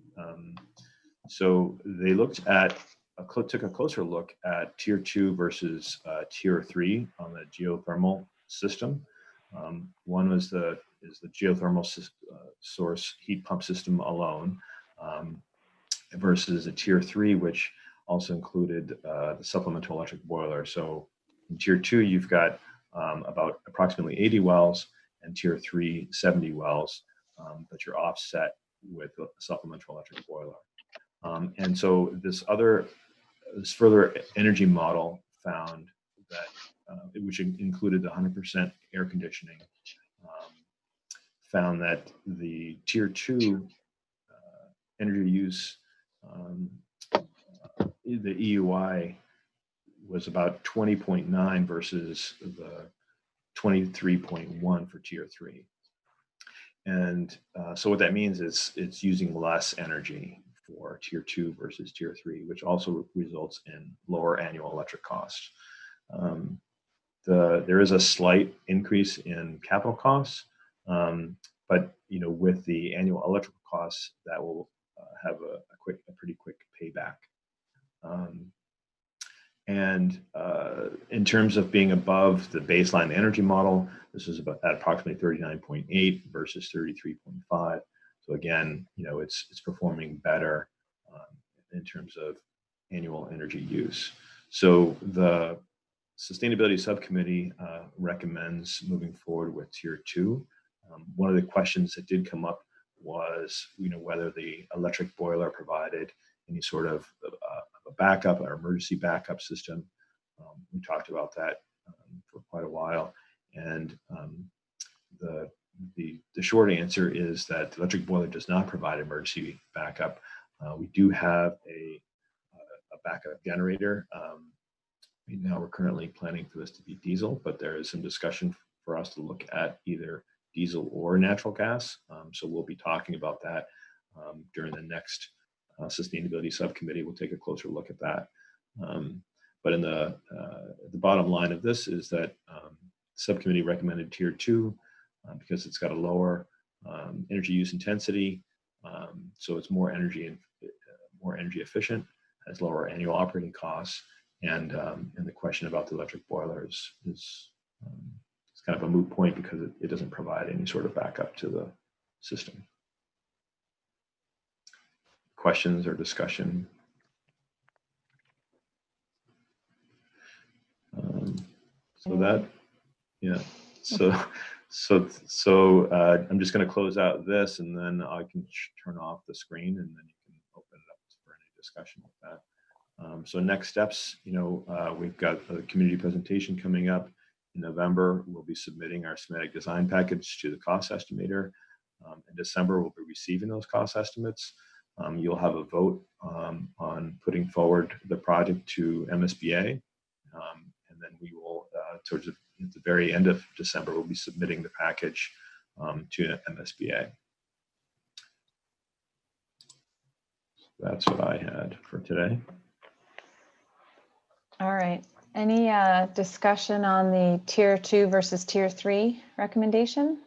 So they took a closer look at Tier 2 versus Tier 3 on the geothermal system. One is the geothermal source heat pump system alone versus a Tier 3, which also included the supplemental electric boiler. So in Tier 2, you've got about approximately 80 wells, and Tier 3, 70 wells, but you're offset with a supplemental electric boiler. And so this further energy model found that, which included 100% air conditioning, found that the Tier 2 energy use, the EUI was about 20.9 versus the 23.1 for Tier 3. And so what that means is it's using less energy for Tier 2 versus Tier 3, which also results in lower annual electric costs. There is a slight increase in capital costs, but with the annual electrical costs, that will have a pretty quick payback. And in terms of being above the baseline energy model, this is at approximately 39.8 versus 33.5. So again, it's performing better in terms of annual energy use. So the Sustainability Subcommittee recommends moving forward with Tier 2. One of the questions that did come up was, whether the electric boiler provided any sort of a backup or emergency backup system. We talked about that for quite a while, and the short answer is that the electric boiler does not provide emergency backup. We do have a backup generator. Now we're currently planning for this to be diesel, but there is some discussion for us to look at either diesel or natural gas. So we'll be talking about that during the next Sustainability Subcommittee will take a closer look at that. But in the bottom line of this is that subcommittee recommended tier 2 because it's got a lower energy use intensity, so it's more energy efficient, has lower annual operating costs, and the question about the electric boilers is it's kind of a moot point because it doesn't provide any sort of backup to the system. Questions or discussion? So that, yeah. So I'm just going to close out this, and then I can turn off the screen, and then you can open it up for any discussion with that. So next steps, we've got a community presentation coming up in November. We'll be submitting our schematic design package to the cost estimator. In December, we'll be receiving those cost estimates. You'll have a vote on putting forward the project to MSBA. And then we will, towards at the very end of December, we'll be submitting the package to MSBA. That's what I had for today. All right. Any discussion on the tier 2 versus tier 3 recommendation?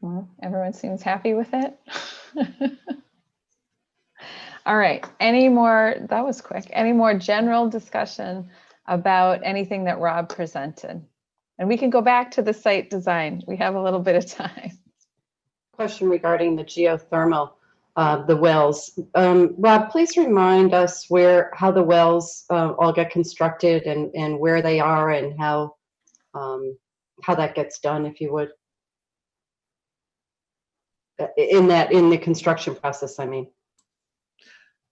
Well, everyone seems happy with it. All right. Any more, that was quick. Any more general discussion about anything that Rob presented? And we can go back to the site design. We have a little bit of time. Question regarding the geothermal, the wells. Rob, please remind us how the wells all get constructed and where they are and how that gets done, if you would. In the construction process, I mean.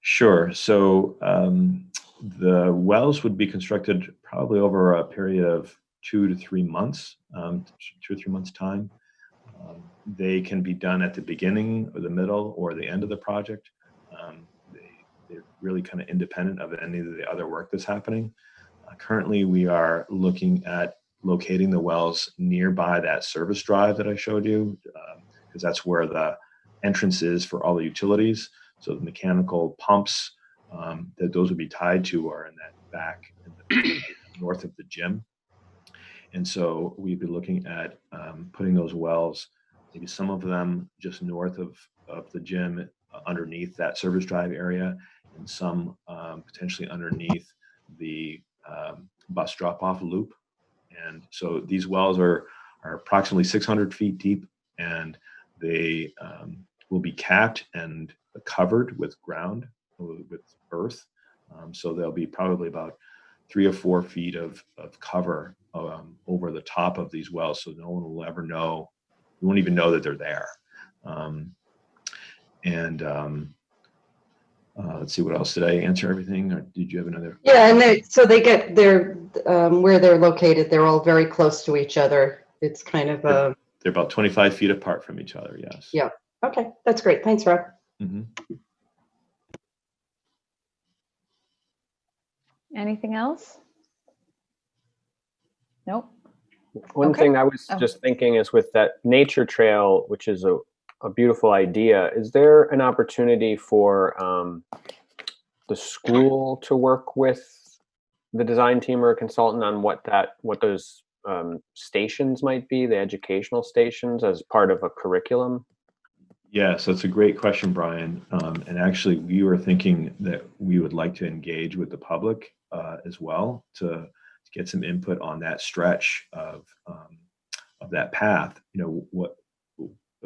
Sure. So the wells would be constructed probably over a period of 2 to 3 months, 2 or 3 months time. They can be done at the beginning or the middle or the end of the project. They're really kind of independent of any of the other work that's happening. Currently, we are looking at locating the wells nearby that service drive that I showed you, because that's where the entrance is for all the utilities. So the mechanical pumps that those would be tied to are in that back in the north of the gym. And so we'd be looking at putting those wells, maybe some of them just north of the gym underneath that service drive area, and some potentially underneath the bus drop-off loop. And so these wells are approximately 600 feet deep, and they will be capped and covered with ground, with earth. So there'll be probably about 3 or 4 feet of cover over the top of these wells, so no one will ever know. You won't even know that they're there. Let's see, what else? Did I answer everything, or did you have another? Yeah, and so they get where they're located. They're all very close to each other. It's kind of They're about 25 feet apart from each other. Yes. Yeah. Okay, that's great. Thanks, Rob. Mm-hmm. Anything else? Nope. One thing I was just thinking is with that nature trail, which is a beautiful idea, is there an opportunity for the school to work with the design team or a consultant on what those stations might be, the educational stations, as part of a curriculum? Yes, that's a great question, Brian. And actually, we were thinking that we would like to engage with the public as well to get some input on that stretch of that path.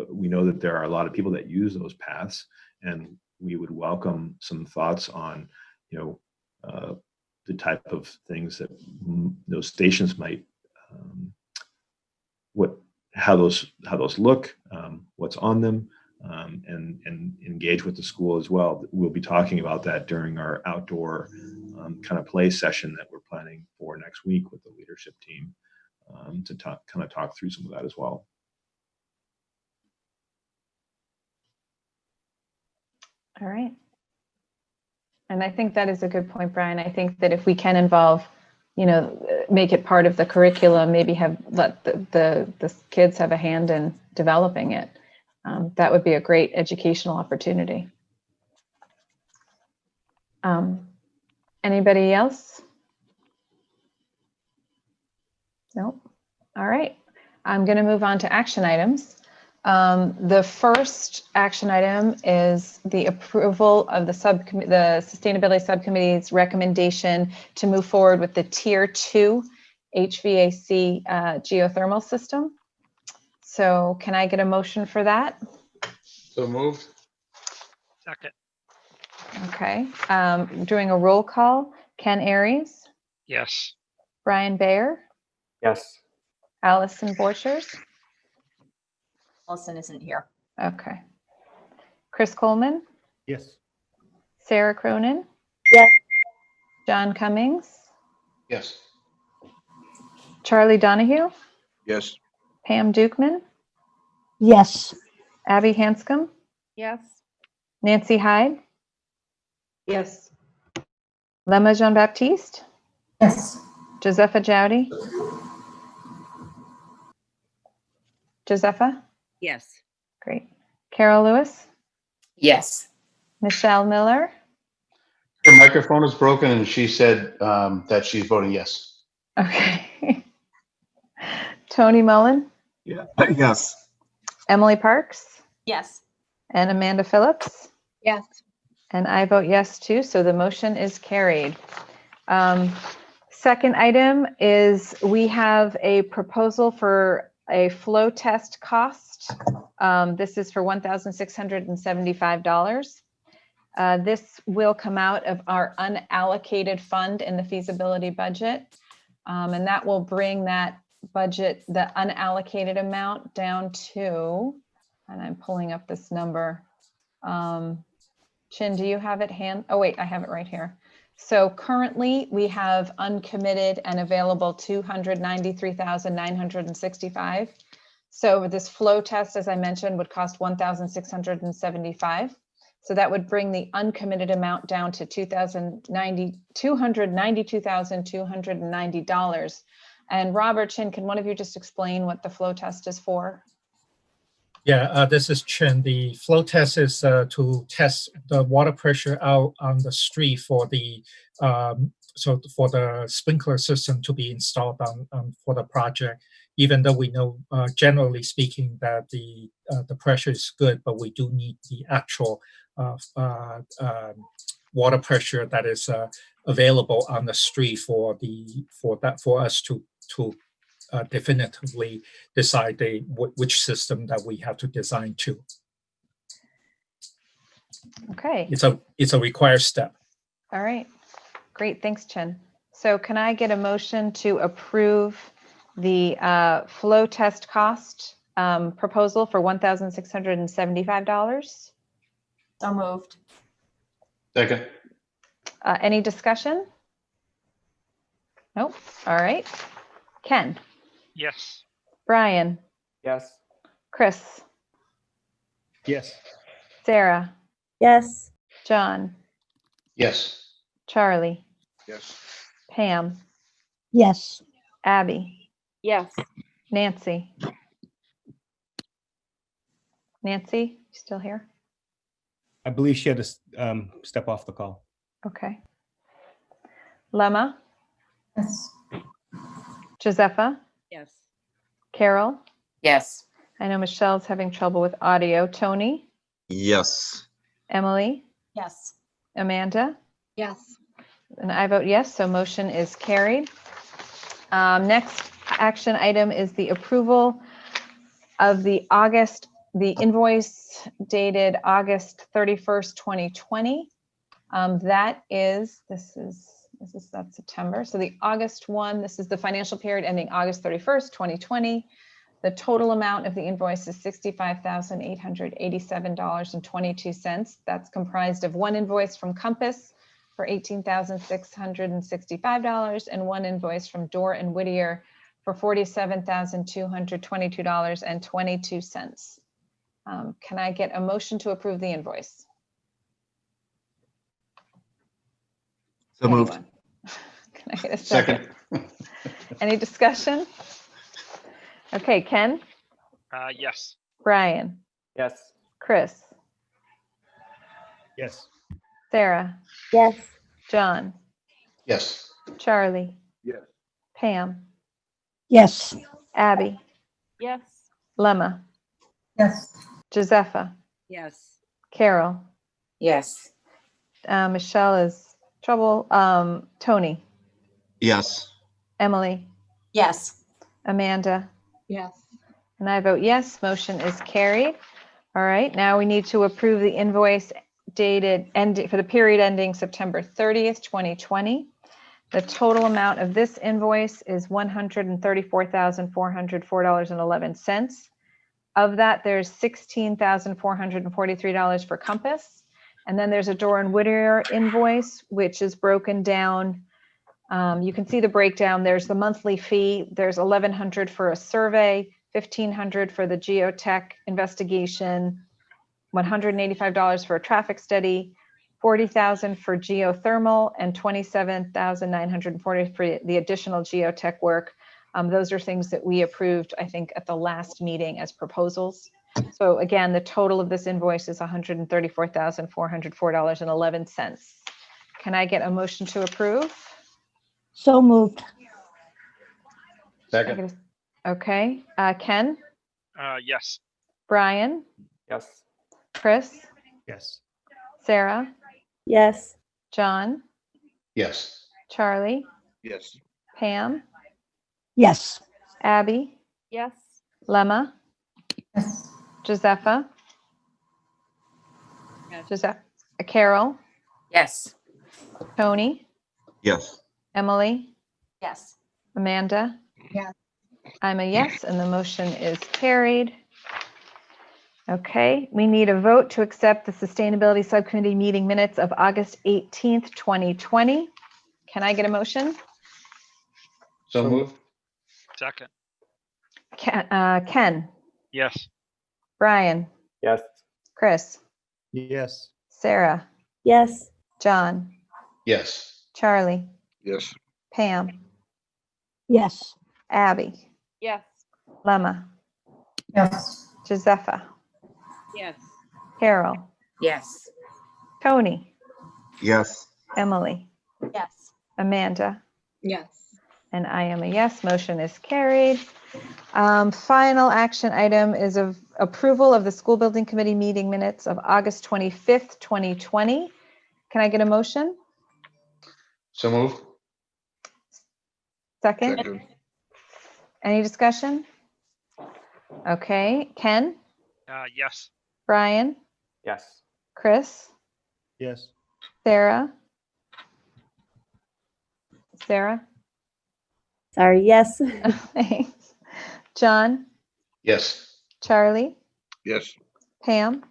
We know that there are a lot of people that use those paths, and we would welcome some thoughts on, the type of things that those stations might, how those look, what's on them. And engage with the school as well. We'll be talking about that during our outdoor kind of play session that we're planning for next week with the leadership team to talk through some of that as well. All right. And I think that is a good point, Brian. I think that if we can involve, make it part of the curriculum, maybe let the kids have a hand in developing it. That would be a great educational opportunity. Anybody else? Nope. All right. I'm going to move on to action items. The first action item is the approval of the Sustainability Subcommittee's recommendation to move forward with the Tier 2 HVAC geothermal system. So can I get a motion for that? So moved. Second. Okay. Doing a roll call. Ken Aries, Yes. Brian Bayer, Yes. Allison Borchers. Allison isn't here. Okay. Chris Coleman, Yes. Sarah Cronin, Yes. John Cummings, Yes. Charlie Donahue, Yes. Pam Dukeman, Yes. Abby Hanscom, Yes. Nancy Hyde, Yes. Lema Jean-Baptiste, Yes. Josepha Jowdy, Josepha, Yes. great. Carol Lewis, Yes. Michelle Miller, Her microphone is broken and she said that she's voting yes. okay. Tony Mullen, Yeah. Yes. Emily Parks, Yes. and Amanda Phillips. Yes. And I vote yes too, so the motion is carried. Second item is we have a proposal for a flow test cost. This is for $1,675. This will come out of our unallocated fund in the feasibility budget. And that will bring that budget, the unallocated amount down to, and I'm pulling up this number. Chin, do you have it Oh wait, I have it right here. So currently we have uncommitted and available 293,965. So this flow test, as I mentioned, would cost 1,675. So that would bring the uncommitted amount down to $292,290. And Robert, Chin, can one of you just explain what the flow test is for? Yeah, this is Chen. The flow test is to test the water pressure out on the street for the for the sprinkler system to be installed on for the project. Even though we know, generally speaking, that the pressure is good, but we do need the actual water pressure that is available on the street for us to definitively decide which system that we have to design to. Okay. It's a required step. All right. Great. Thanks, Chen. So can I get a motion to approve the flow test cost proposal for $1,675? So moved. Second. Any discussion? Nope. All right. Ken, Yes. Brian, Yes. Chris, Yes. Sarah, Yes. John, Yes. Charlie, Yes. Pam, Yes. Abby, Yes. Nancy. Nancy, you still here? I believe she had to step off the call. Okay. Lema, Yes. Josepha, Yes. Carol. Yes. I know Michelle's having trouble with audio. Tony, Yes. Emily, Yes. Amanda, Yes. and I vote yes, so motion is carried. Next action item is the approval of the invoice dated August 31st, 2020. That's September. So the August one, this is the financial period ending August 31st, 2020. The total amount of the invoice is $65,887.22. That's comprised of one invoice from Compass for $18,665 and one invoice from Dorr and Whittier for $47,222.22. Can I get a motion to approve the invoice? So moved. Anyone? Can I get a second? Any discussion? Okay, Ken, Yes. Brian, Yes. Chris, Yes. Sarah, Yes. John, Yes. Charlie, Yes. Pam, Yes. Abby, Yes. Lemma, Yes. Josepha, Yes. Carol, Yes. Michelle is trouble, Tony, Yes. Emily, Yes. Amanda, Yes. and I vote yes, motion is carried. All right, now we need to approve the invoice dated for the period ending September 30th, 2020. The total amount of this invoice is $134,404.11. Of that, there's $16,443 for Compass. And then there's a Door and Whittier invoice, which is broken down. You can see the breakdown. There's the monthly fee. There's $1,100 for a survey, $1,500 for the geotech investigation, $185 for a traffic study, $40,000 for geothermal, and $27,940 for the additional geotech work. Those are things that we approved, I think, at the last meeting as proposals. So again, the total of this invoice is $134,404.11. Can I get a motion to approve? So moved. Second. Okay, Ken, Yes. Brian, Yes. Chris, Yes. Sarah, Yes. John, Yes. Charlie, Yes. Pam, Yes. Abby, Yes. Lemma, Yes. Josepha, Yes. Carol, Yes. Tony, Yes. Emily, Yes. Amanda. Yes. I'm a yes, and the motion is carried. Okay, we need a vote to accept the Sustainability Subcommittee meeting minutes of August 18th, 2020. Can I get a motion? So moved. Second. Ken, Yes. Brian, Yes. Chris, Yes. Sarah, Yes. John, Yes. Charlie, Yes. Pam, Yes. Abby, Yes. Lemma, Yes. Josepha, Yes. Carol, Yes. Tony, Yes. Emily, Yes. Amanda, Yes. and I am a yes. Motion is carried. Final action item is of approval of the school building committee meeting minutes of August 25th, 2020. Can I get a motion? So moved. Second? Second. Any discussion? Okay, Ken, Yes. Brian, Yes. Chris, Yes. Sarah, Sorry, yes. thanks. John, Yes. Charlie, Yes. Pam,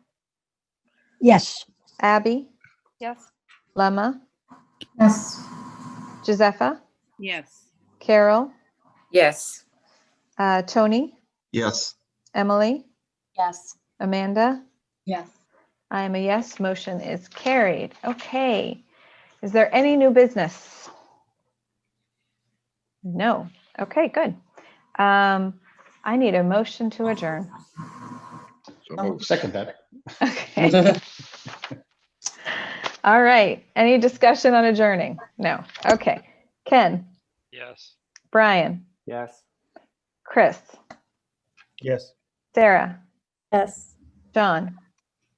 Yes. Abby, Yes. Lemma, Yes. Josepha, Yes. Carol, Yes. Tony, Yes. Emily, Yes. Amanda. Yes. I am a yes. Motion is carried. Okay. Is there any new business? No. Okay, good. I need a motion to adjourn. So moved. Second that. Okay. All right. Any discussion on adjourning? No. Okay. Ken, Yes. Brian, Yes. Chris, Yes. Sarah, Yes. John,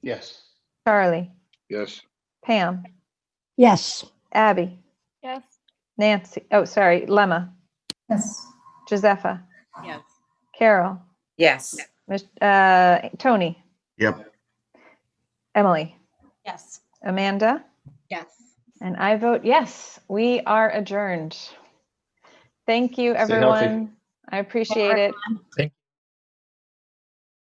Yes. Charlie, Yes. Pam, Yes. Abby, Yes. Nancy, oh, sorry, Lemma, Yes. Josepha, Yes. Carol, Yes. Tony, Yep. Emily, Yes. Amanda, Yes. and I vote yes. We are adjourned. Thank you, Stay healthy. everyone. I appreciate it. Thank